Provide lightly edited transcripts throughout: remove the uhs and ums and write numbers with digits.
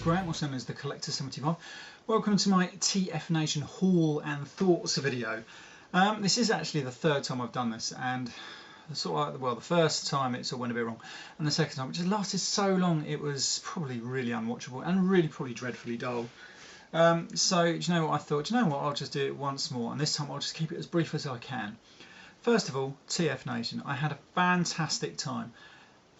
Graham, also known as the Collector 75. Welcome to my Tfnation haul and thoughts video. This is actually the third time I've done this, and sort of, well, the first time it sort of went a bit wrong, and the second time it just lasted so long it was probably really unwatchable and really probably dreadfully dull. So do you know what I thought? Do you know what? I'll just do it once more, and this time I'll just keep it as brief as I can. First of all, Tfnation. I had a fantastic time.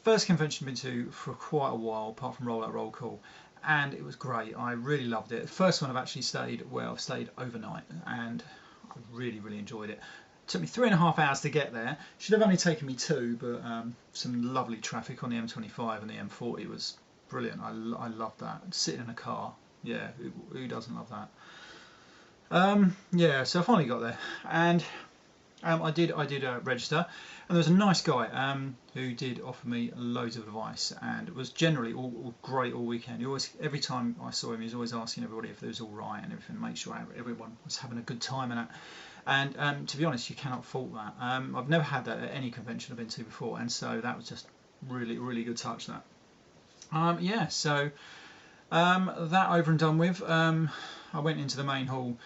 First convention I've been to for quite a while, apart from Rollout Roll Call, and it was great. I really loved it. The first one I've actually stayed, well, I've stayed overnight, and I really enjoyed it. It took me 3.5 hours to get there. Should have only taken me 2, but some lovely traffic on the M25 and the M40 was brilliant. I loved that. Sitting in a car, yeah, who doesn't love that? Yeah, so I finally got there, and I did register, and there was a nice guy who did offer me loads of advice, and it was generally all great all weekend. He always, every time I saw him, he was always asking everybody if it was all right and everything, make sure everyone was having a good time and that. And to be honest, you cannot fault that. I've never had that at any convention I've been to before, and so that was just really good touch. That. Yeah, so that over and done with. I went into the main hall.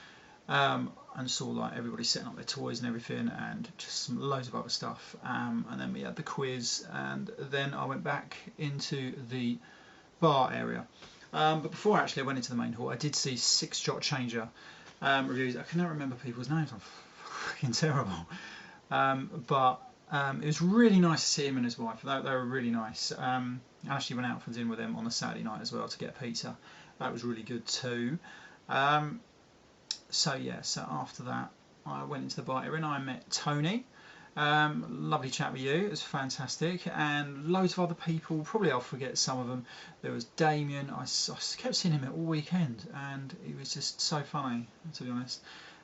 And saw like everybody setting up their toys and everything, and just loads of other stuff. And then we had the quiz, and then I went back into the bar area. But before actually I went into the main hall, I did see 6 Shot Changer reviews. I cannot remember people's names. I'm fucking terrible. But it was really nice to see him and his wife. They were really nice. I actually went out for dinner with them on the Saturday night as well to get pizza. That was really good too. So yeah, so after that I went into the bar area and I met Tony. Lovely chat with you, it was fantastic, and loads of other people. Probably I'll forget some of them. There was Damien. I kept seeing him all weekend, and he was just so funny, to be honest.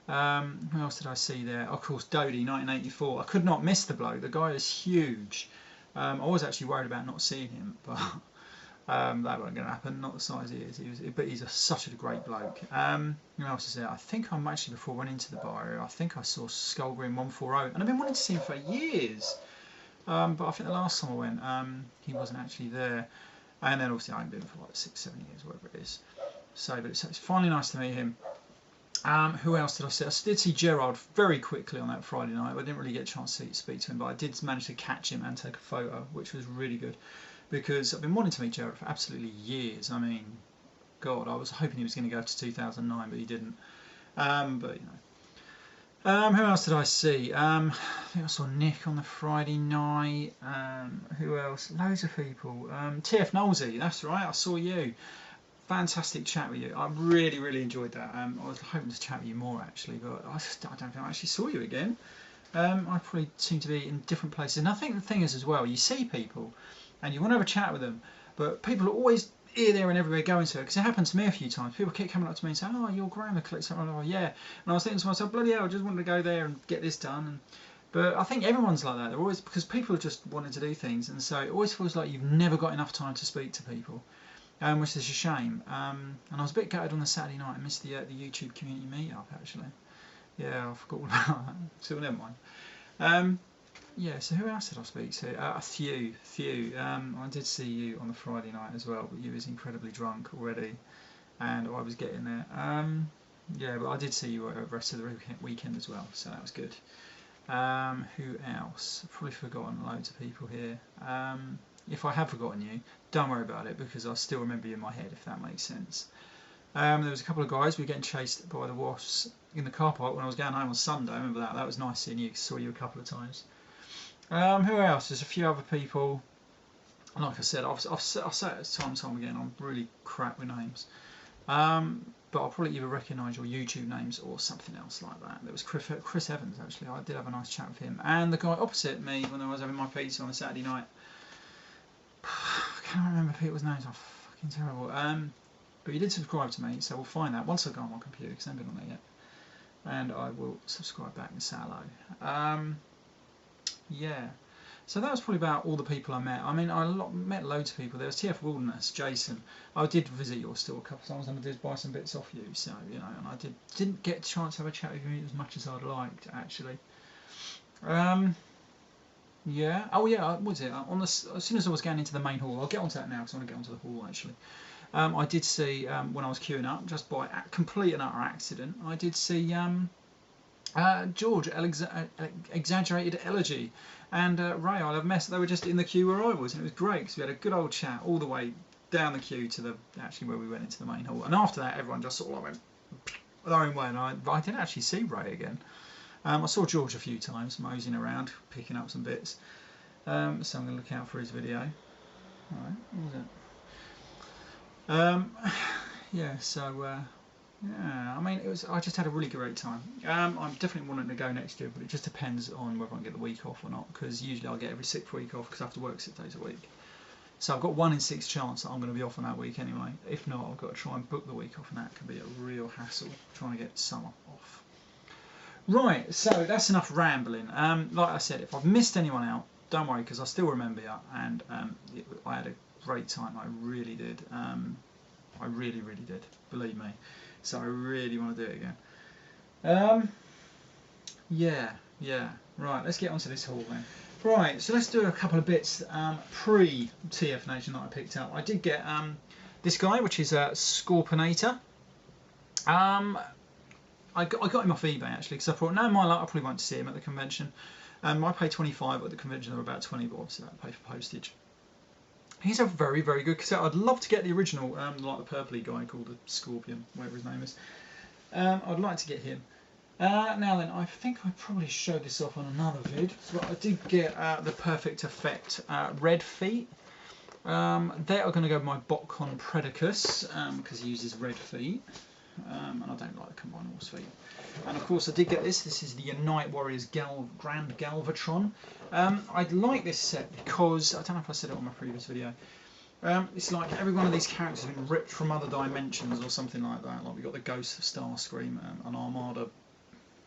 Who else did I see there? Of course, Dodie, 1984. I could not miss the bloke. The guy is huge. I was actually worried about not seeing him, but that wasn't going to happen. Not the size he is. But he's such a great bloke. Who else is there? I think I'm actually, before I went into the bar area, I think I saw Skullgreen 140, and I've been wanting to see him for years. But I think the last time I went, he wasn't actually there. And then obviously I haven't been for like 6-7 years, whatever it is. So, but it's finally nice to meet him. Who else did I see? I did see Gerard very quickly on that Friday night. I didn't really get a chance to speak to him, but I did manage to catch him and take a photo, which was really good. Because I've been wanting to meet Gerard for absolutely years. I mean, God, I was hoping he was going to go to 2009, but he didn't. But you know, who else did I see? I think I saw Nick on the Friday night. Who else? Loads of people. Tfnation, that's right. I saw you. Fantastic chat with you. I really enjoyed that. I was hoping to chat with you more actually, but I don't think I actually saw you again. I probably seem to be in different places, and I think the thing is as well, you see people and you want to have a chat with them, but people are always here, there and everywhere going to it, because it happened to me a few times. People keep coming up to me and saying, oh, you're Graham the Collector. Oh, yeah. And I was thinking to myself, bloody hell, I just wanted to go there and get this done. But I think everyone's like that. They're always, because people are just wanting to do things, and so it always feels like you've never got enough time to speak to people, which is a shame. And I was a bit gutted on the Saturday night. I missed the YouTube community meetup, actually. Yeah, I forgot all about that. So never mind. Yeah, so who else did I speak to? A few. I did see you on the Friday night as well, but you was incredibly drunk already, and I was getting there. Yeah, but I did see you the rest of the weekend as well, so that was good. Who else? I've probably forgotten loads of people here. If I have forgotten you, don't worry about it, because I still remember you in my head, if that makes sense. There was a couple of guys. We were getting chased by the wasps in the car park when I was going home on Sunday. I remember that. That was nice seeing you. Saw you a couple of times. Who else? There's a few other people. Like I said, I've said it time and time again, I'm really crap with names. But I'll probably either recognise your YouTube names or something else like that. There was Chris Evans, actually. I did have a nice chat with him. And the guy opposite me when I was having my pizza on a Saturday night. I can't remember people's names. I'm fucking terrible. But you did subscribe to me, so we'll find that once I go on my computer, because I haven't been on there yet. And I will subscribe back and say hello. Yeah, so that was probably about all the people I met. I mean, I met loads of people. There was TF Wilderness, Jason. I did visit your store a couple of times, and I did buy some bits off you. So you know, and I didn't get a chance to have a chat with you as much as I'd liked, actually. Yeah. Oh yeah. What was it? As soon as I was going into the main hall, I'll get onto that now because I want to get onto the hall actually. I did see when I was queuing up, just by complete and utter accident, I did see George, Exaggerated Elegy, and Ray, I Love Mess. They were just in the queue where I was, and it was great because we had a good old chat all the way down the queue to the actually where we went into the main hall. And after that, everyone just sort of like went their own way, and I didn't actually see Ray again. I saw George a few times, moseying around, picking up some bits. So I'm going to look out for his video. All right, what was it? Yeah, so. Yeah, I mean, I just had a really great time. I'm definitely wanting to go next year, but it just depends on whether I get the week off or not, because usually I get every 6th week off because I have to work 6 days a week. So I've got 1 in 6 chance that I'm going to be off on that week anyway. If not, I've got to try and book the week off, and that can be a real hassle, trying to get summer off. Right, so that's enough rambling. Like I said, if I've missed anyone out, don't worry, because I still remember you, and I had a great time. I really did. I really, really did, believe me. So I really want to do it again. Yeah. Right, let's get onto this haul then. Right, so let's do a couple of bits pre-Tfnation that I picked up. I did get this guy, which is a Scorpionator. I got him off eBay actually, because I thought, no, my luck, I probably won't see him at the convention. I paid 25 at the convention, they were about 20, but obviously I paid for postage. He's a very, very good cassette. I'd love to get the original, like the purpley guy called the Scorpion, whatever his name is. I'd like to get him. Now then, I think I probably showed this off on another vid, but I did get the Perfect Effect red feet. They are going to go with my Botcon Predicus, because he uses red feet. And I don't like the combined horse feet. And of course I did get this. This is the Night Warriors Grand Galvatron. I like this set because, I don't know if I said it on my previous video, it's like every one of these characters has been ripped from other dimensions or something like that. Like we got the Ghost of Starscream, an Armada,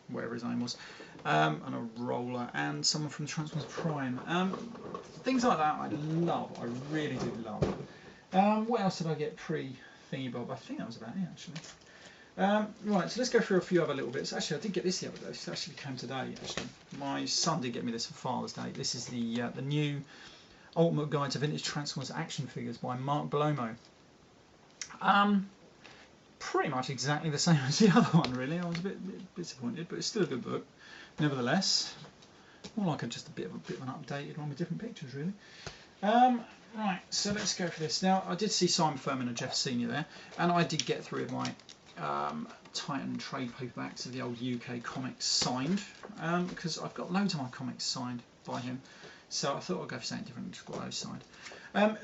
whatever his name was, and a Roller, and someone from Transformers Prime. Things like that I love. I really do love. What else did I get pre-thingy bob? I think that was about it actually. Right, so let's go through a few other little bits. Actually, I did get this the other day. This actually came today. Actually, my son did get me this for Father's Day. This is the new Ultimate Guide to Vintage Transformers action figures by Mark Belomo. Pretty much exactly the same as the other one, really. I was a bit disappointed, but it's still a good book, nevertheless. More like just a bit of an updated one with different pictures, really. Right, so let's go for this. Now, I did see Simon Furman and Jeff Senior there, and I did get 3 of my Titan trade paperbacks of the old UK comics signed, because I've got loads of my comics signed by him, so I thought I'd go for something different and just got those signed.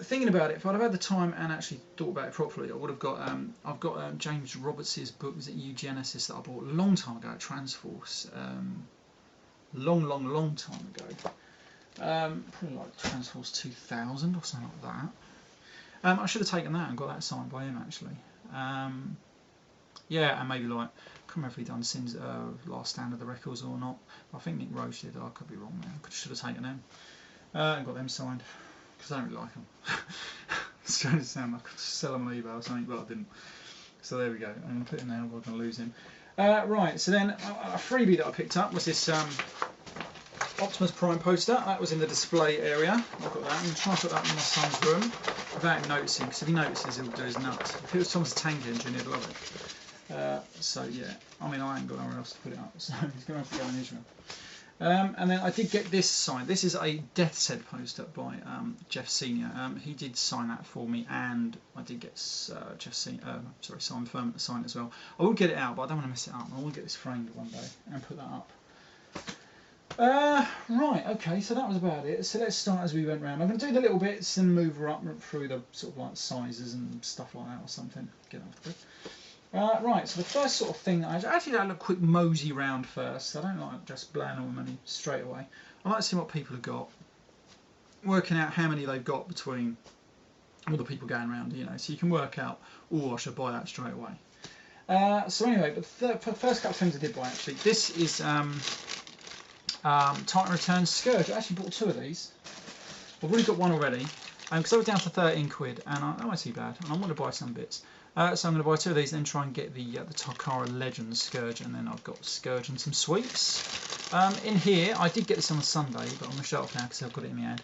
Thinking about it, if I'd have had the time and actually thought about it properly, I would have got, I've got James Roberts' book, was it Eugenesis, that I bought a long time ago at Transforce, long time ago, probably like Transforce 2000 or something like that. I should have taken that and got that signed by him actually. Yeah, and maybe like, I can't remember if he'd done Sin's Last Stand of the Records or not. I think Nick Roche did. I could be wrong there. I should have taken them and got them signed because I don't really like them. It's trying to sound like I could sell them on eBay or something, but I didn't. So there we go. I'm going to put him there. I'm going to lose him. Right. So then a freebie that I picked up was this Optimus Prime poster. That was in the display area. I've got that. I'm going to try and put that in my son's room without him noticing, because if he notices, he'll do his nuts. If it was Thomas the Tank Engine, he'd love it. So yeah, I mean, I ain't got nowhere else to put it up, so he's going to have to go in his room. And then I did get this signed. This is a Death's Head poster by Jeff Senior. He did sign that for me, and I did get Simon Furman to sign it as well. I will get it out, but I don't want to mess it up. I will get this framed one day and put that up. Right, okay, so that was about it. So let's start as we went round. I'm going to do the little bits and move her up through the sort of like sizes and stuff like that or something. Get after it. Right, so the first sort of thing, I actually had a quick mosey round first. I don't like just blowing all the money straight away. I like to see what people have got, working out how many they've got between all the people going around, you know, so you can work out, oh, I should buy that straight away. So anyway, but for the first couple of things I did buy actually, this is Titan Returns Scourge. I actually bought 2 of these. I've already got one already, because I was down to 13 quid, and that wasn't too bad, and I want to buy some bits. So I'm going to buy 2 of these, then try and get the Takara Legends Scourge, and then I've got Scourge and some sweeps. In here, I did get this on a Sunday, but I'm going to show it off now because I've got it in my hand.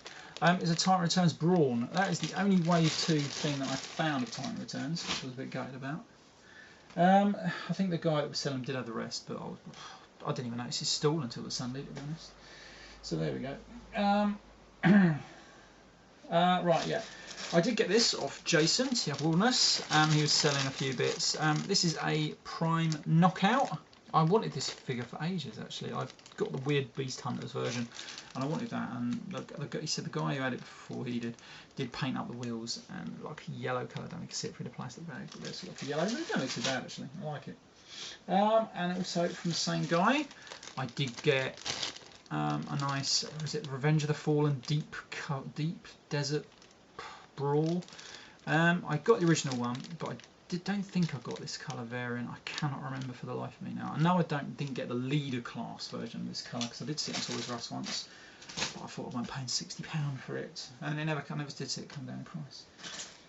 is a Titan Returns Brawn. That is the only Wave 2 thing that I found of Titan Returns, which I was a bit gutted about. I think the guy that was selling them did have the rest, but I didn't even notice his stall until the Sunday, to be honest. So there we go. Right, yeah. I did get this off Jason, TF Wilderness. He was selling a few bits. This is a Prime Knockout. I wanted this figure for ages, actually. I've got the weird Beast Hunters version, and I wanted that. And he said the guy who had it before he did paint up the wheels and like a yellow colour. I don't think you can see it through the plastic bag, but there's like a yellow. It don't look too bad, actually. I like it. And also from the same guy, I did get a nice, was it Revenge of the Fallen Deep Desert Brawl. I got the original one, but I don't think I got this colour variant. I cannot remember for the life of me now. I know I didn't get the leader class version of this colour because I did see it in Toys R Us once, but I thought I went paying £60 for it, and I never did see it come down in price.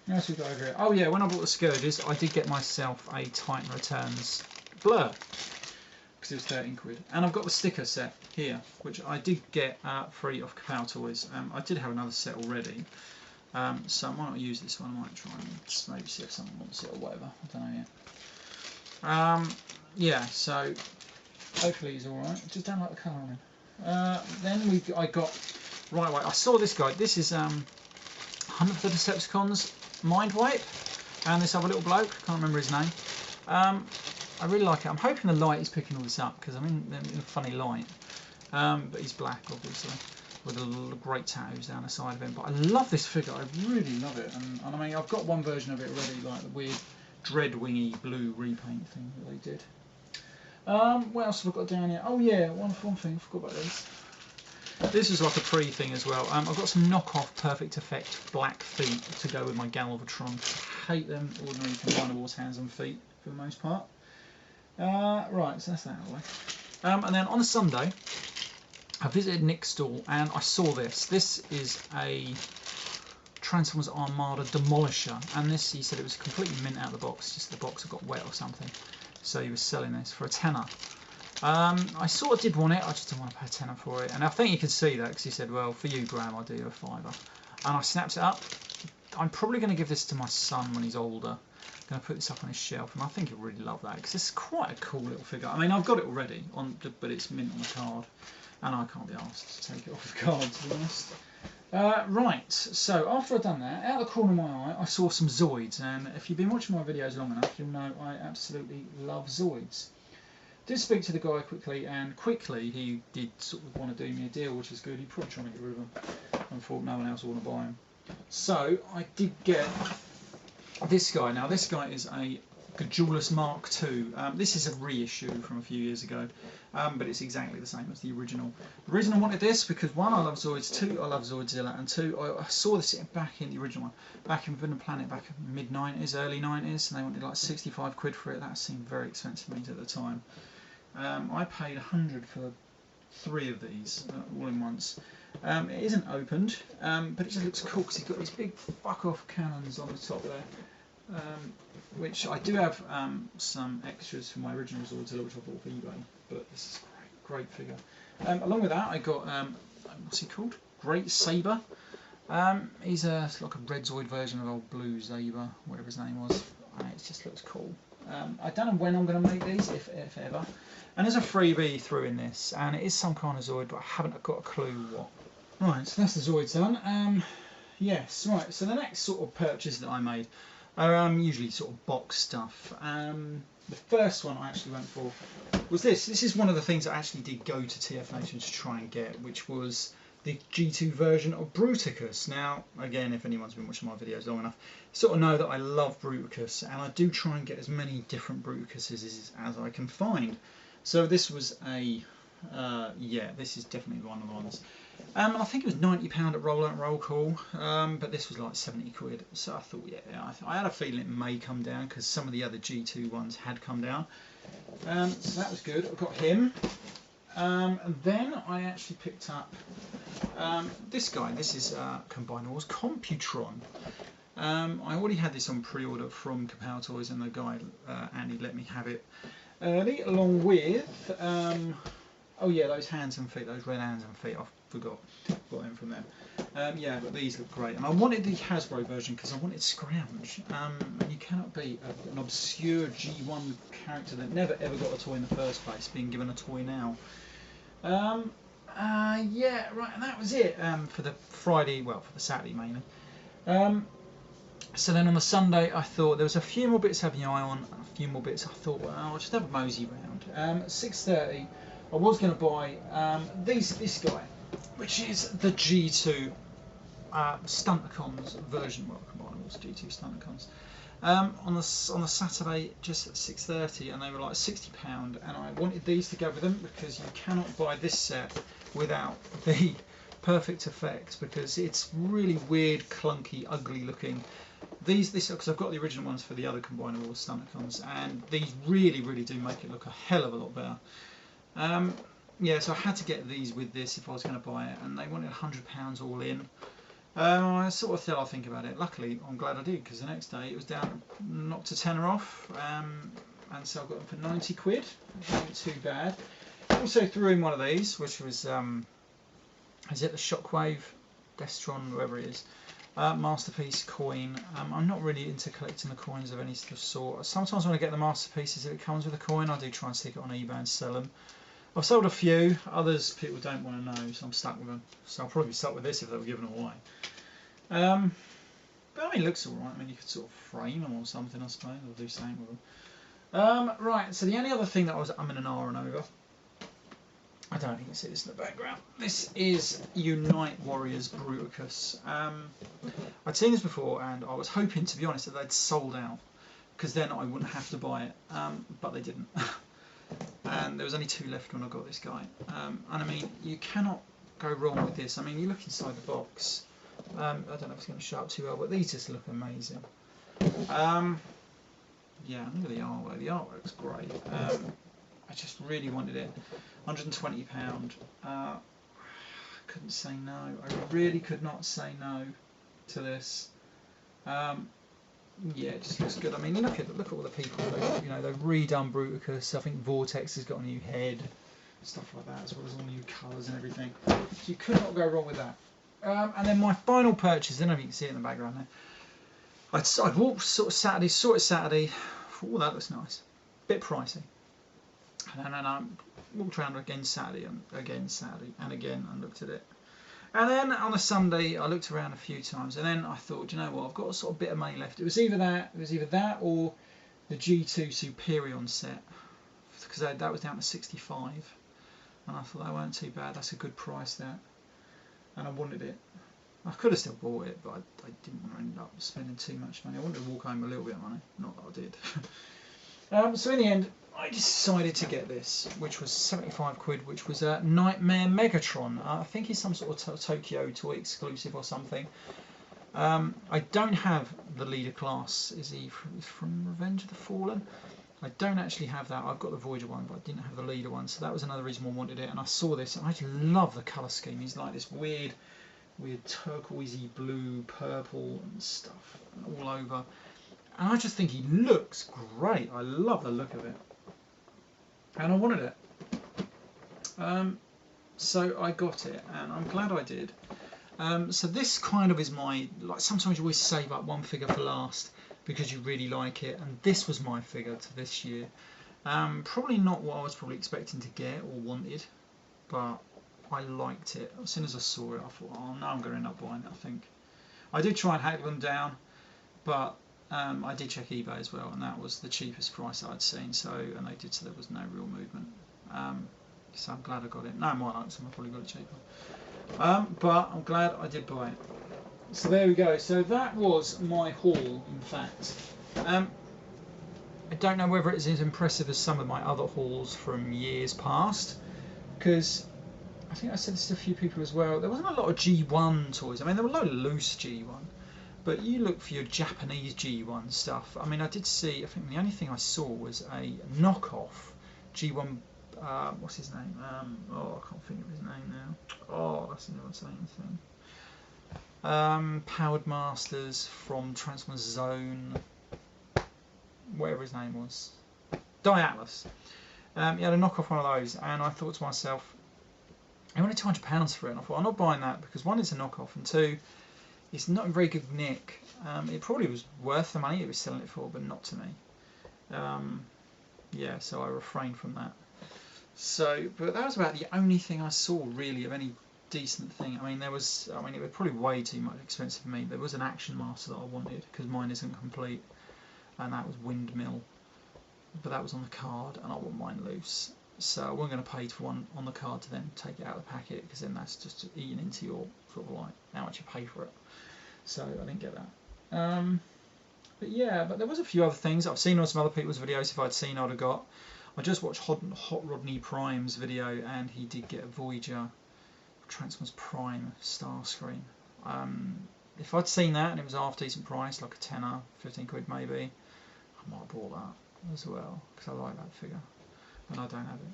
What else we got over here? Oh yeah, when I bought the Scourges, I did get myself a Titan Returns Blur because it was 13 quid, and I've got the sticker set here, which I did get free off Kapow Toys. I did have another set already. So I might not use this one. I might try and just maybe see if someone wants it or whatever. I don't know yet. Yeah, so hopefully he's all right. Just don't like the colour on him. Then I got right away. I saw this guy. This is 100 for the Decepticons Mind Wipe, and this other little bloke. Can't remember his name. I really like it. I'm hoping the light is picking all this up because I'm in a funny light. But he's black, obviously, with a great tattoos down the side of him. But I love this figure. I really love it. And I mean, I've got one version of it already, like the weird Dreadwingy blue repaint thing that they did. What else have I got down here? Oh yeah, one thing. I forgot about this. This is like a pre-thing as well. I've got some knockoff Perfect Effect black feet to go with my Galvatron. I hate them. Ordinary Combiner Wars hands and feet for the most part. Right, so that's that out of the way. And then on a Sunday, I visited Nick's stall and I saw this. This is a Transformers Armada Demolisher, and this, he said it was completely mint out of the box, just the box had got wet or something. So he was selling this for a tenner. I sort of did want it, I just didn't want to pay a tenner for it. And I think you can see that because he said, well, for you, Graham, I'll do you a fiver. And I snapped it up. I'm probably going to give this to my son when he's older. I'm going to put this up on his shelf, and I think he'll really love that because it's quite a cool little figure. I mean, I've got it already, but it's mint on the card, and I can't be asked to take it off the card, to be honest. Right, so after I'd done that, out of the corner of my eye, I saw some Zoids, and if you've been watching my videos long enough, you'll know I absolutely love Zoids. Did speak to the guy quickly, and quickly he did sort of want to do me a deal, which is good. He'd probably try to get rid of them, and thought no one else would want to buy them. So I did get this guy. Now this guy is a Gajulus Mark II. This is a reissue from a few years ago, but it's exactly the same as the original. The reason I wanted this, because one, I love Zoids, two, I love Zoidzilla, and two, I saw this back in the original one, back in Forbidden Planet, back in mid-90s, early 90s, and they wanted like 65 quid for it. That seemed very expensive to me at the time. I paid 100 for 3 of these, all in once. It isn't opened, but it just looks cool because he's got these big fuck-off cannons on the top there, which I do have some extras from my original Zoidzilla, which I bought for eBay, but this is a great figure. Along with that, I got, what's he called? Great Saber. He's like a red Zoid version of old Blue Saber, whatever his name was. It just looks cool. I don't know when I'm going to make these, if ever. And there's a freebie through in this, and it is some kind of Zoid, but I haven't got a clue what. Right, so that's the Zoids done. Yes, right, so the next sort of purchase that I made are usually sort of box stuff. The first one I actually went for was this. This is one of the things I actually did go to Tfnation to try and get, which was the G2 version of Bruticus. Now, again, if anyone's been watching my videos long enough, you sort of know that I love Bruticus, and I do try and get as many different Bruticuses as I can find. So this was a, yeah, this is definitely one of the ones. I think it was £90 at Roll Out Roll Call, but this was like 70 quid. So I thought, yeah, I had a feeling it may come down because some of the other G2 ones had come down. So that was good. I got him. And then I actually picked up this guy. This is Combiner Wars Computron. I already had this on pre-order from Kapow Toys, and the guy, Andy, let me have it early, along with, oh yeah, those hands and feet, those red hands and feet. I forgot. Got them from them. Yeah, but these look great. And I wanted the Hasbro version because I wanted Scrouge. And you cannot beat an obscure G1 character that never ever got a toy in the first place being given a toy now. Yeah, right, and that was it for the Friday, well, for the Saturday mainly. So then on the Sunday, I thought there was a few more bits having an eye on, a few more bits. I thought, well, I'll just have a mosey round. At 6:30, I was going to buy this guy, which is the G2 Stunticons version. Well, combined was G2 Stunticons. On the Saturday, just at 6:30, and they were like £60, and I wanted these to go with them because you cannot buy this set without the perfect effects because it's really weird, clunky, ugly looking. This because I've got the original ones for the other combinable Stunticons, and these really do make it look a hell of a lot better. Yeah, so I had to get these with this if I was going to buy it, and they wanted £100 all in. I sort of thought I'd think about it. Luckily, I'm glad I did because the next day it was down, knocked a tenner off, and so I got them for 90 quid. It wasn't too bad. Also threw in one of these, which was is it the Shockwave, Destron, whoever it is. Masterpiece coin. I'm not really into collecting the coins of any sort. Sometimes when I get the masterpieces, if it comes with a coin, I do try and stick it on eBay and sell them. I've sold a few, others people don't want to know, so I'm stuck with them. So I'll probably be stuck with this if they were given away. But I mean, it looks alright. I mean, you could sort of frame them or something, I suppose, or do something with them. Right, so the only other thing that I was umming and ahhing over, I don't know if you can see this in the background. This is Unite Warriors Bruticus. I'd seen this before, and I was hoping, to be honest, that they'd sold out, because then I wouldn't have to buy it, but they didn't. And there was only 2 left when I got this guy. And I mean, you cannot go wrong with this. I mean, you look inside the box. I don't know if it's going to show up too well, but these just look amazing. Yeah, look at the artwork. The artwork's great. I just really wanted it. £120. I couldn't say no. I really could not say no to this. Yeah, it just looks good. I mean, look at all the people. You know, they've redone Bruticus. I think Vortex has got a new head, stuff like that, as well as all new colours and everything. So you could not go wrong with that. And then my final purchase. I don't know if you can see it in the background there. I'd walked sort of Saturday. Oh, that looks nice. Bit pricey. And then I walked around again Saturday and again and looked at it. And then on a Sunday I looked around a few times, and then I thought, you know what, I've got a sort of bit of money left. It was either that or the G2 Superion set, because that was down to 65, and I thought that weren't too bad. That's a good price, that, and I wanted it. I could have still bought it, but I didn't want to end up spending too much money. I wanted to walk home with a little bit of money, not that I did. So in the end, I decided to get this, which was 75 quid, which was a Nightmare Megatron. I think he's some sort of Tokyo toy exclusive or something. I don't have the leader class. Is he from Revenge of the Fallen? I don't actually have that. I've got the Voyager one, but I didn't have the leader one, so that was another reason I wanted it. And I saw this, and I just love the colour scheme. He's like this weird turquoisey blue, purple and stuff all over. And I just think he looks great. I love the look of it. And I wanted it. So I got it, and I'm glad I did. So this kind of is my, like, sometimes you always save up one figure for last because you really like it, and this was my figure to this year. Probably not what I was probably expecting to get or wanted, but I liked it. As soon as I saw it, I thought, oh, now I'm going to end up buying it, I think. I did try and hack them down, but I did check eBay as well, and that was the cheapest price I'd seen. So, and they did, so there was no real movement. So I'm glad I got it. No, I might like some. I probably got it cheaper. But I'm glad I did buy it. So there we go. So that was my haul. In fact, I don't know whether it's as impressive as some of my other hauls from years past, because I think I said this to a few people as well. There wasn't a lot of G1 toys. I mean, there were a lot of loose G1. But you look for your Japanese G1 stuff. I mean, I did see, I think the only thing I saw was a knockoff G1, what's his name? Oh, I can't think of his name now. Oh, that's the other same thing. Powered Masters from Transformers Zone, whatever his name was. Diatlas. He had a knockoff one of those, and I thought to myself, They wanted £200 for it, and I thought I'm not buying that because one, it's a knockoff, and two, it's not in very good nick. It probably was worth the money it was selling it for, but not to me. Yeah, so I refrained from that. So, but that was about the only thing I saw really of any decent thing. I mean, it was probably way too much expensive for me. There was an Action Master that I wanted because mine isn't complete, and that was Windmill, but that was on the card, and I want mine loose. So I wasn't going to pay for one on the card to then take it out of the packet, because then that's just eating into your sort of like how much you pay for it. So I didn't get that. But yeah, but there was a few other things I've seen on some other people's videos. If I'd seen, I'd have got. I just watched Hot Rodney Prime's video, and he did get a Voyager Transformers Prime Starscream. If I'd seen that and it was half decent price, like a tenner, 15 quid maybe, I might have bought that as well, because I like that figure, and I don't have it.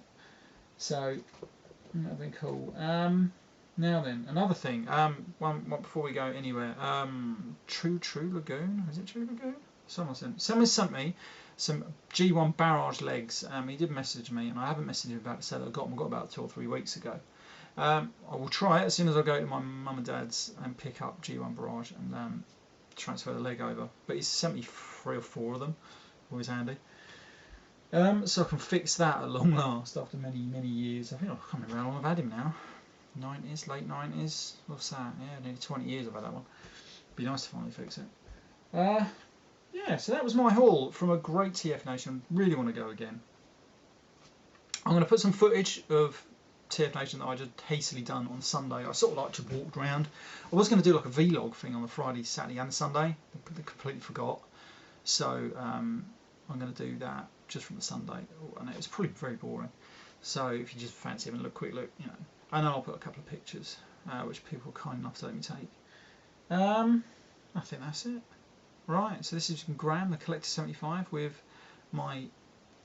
So that would be cool. Now then, another thing. One before we go anywhere. True Lagoon. Is it True Lagoon? Someone sent me some G1 Barrage legs. He did message me, and I haven't messaged him about to say that I got them. I got about 2 or 3 weeks ago. I will try it as soon as I go to my mum and dad's and pick up G1 Barrage and transfer the leg over. But he's sent me 3 or 4 of them. Always handy. So I can fix that at long last after many years. I think I can't remember how long I've had him now. 90s, late 90s. What's that? Yeah, nearly 20 years I've had that one. Be nice to finally fix it. Yeah, so that was my haul from a great Tfnation. Really want to go again. I'm going to put some footage of Tfnation that I just hastily done on Sunday. I sort of like to walk around. I was going to do like a vlog thing on the Friday, Saturday and Sunday. I completely forgot. So I'm going to do that just from the Sunday. And it was probably very boring. So if you just fancy having a quick look, you know. And then I'll put a couple of pictures, which people are kind enough to let me take. I think that's it. Right, so this is from Graham, the Collector 75, with my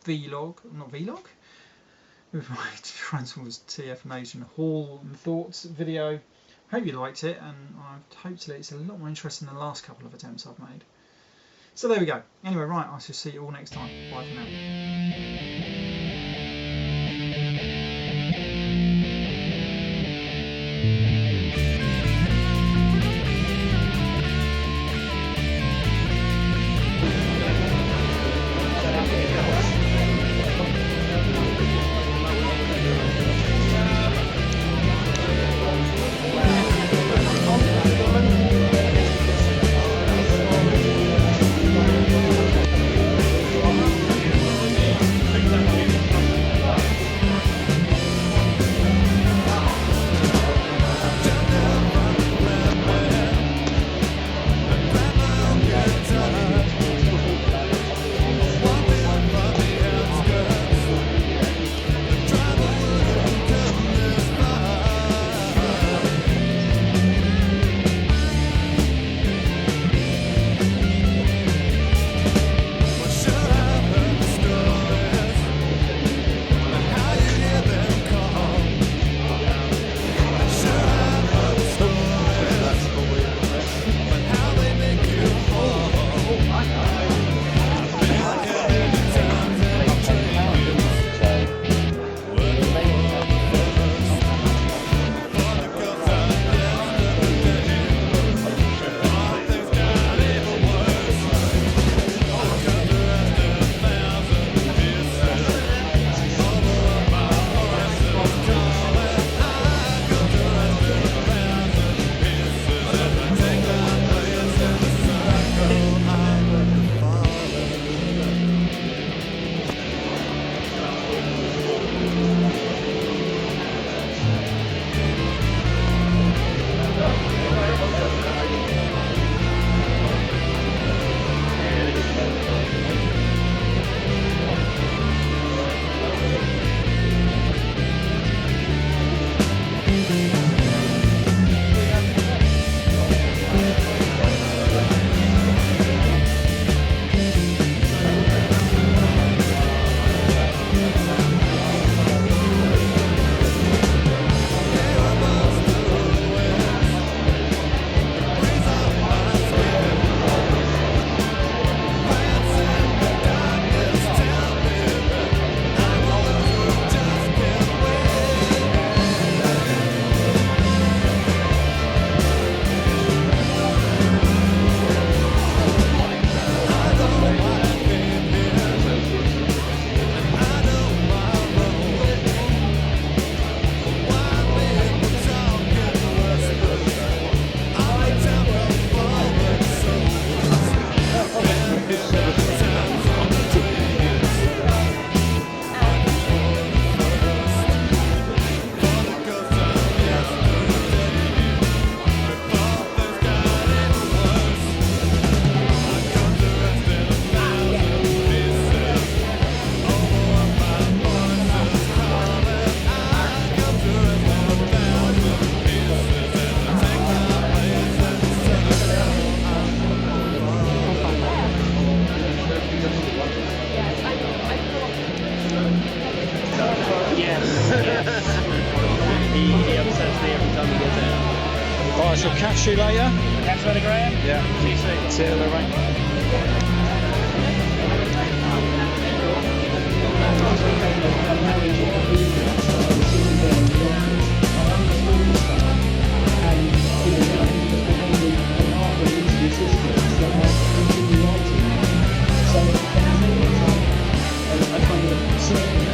vlog, not vlog, with my Transformers Tfnation haul and thoughts video. Hope you liked it, and hopefully it's a lot more interesting than the last couple of attempts I've made. So there we go. Anyway, right, I shall see you all next time. Bye for now. he upsets me every time he gets out. Alright, so catch you later. Catch you later, Graham. Yeah. See you soon. See you later, mate. So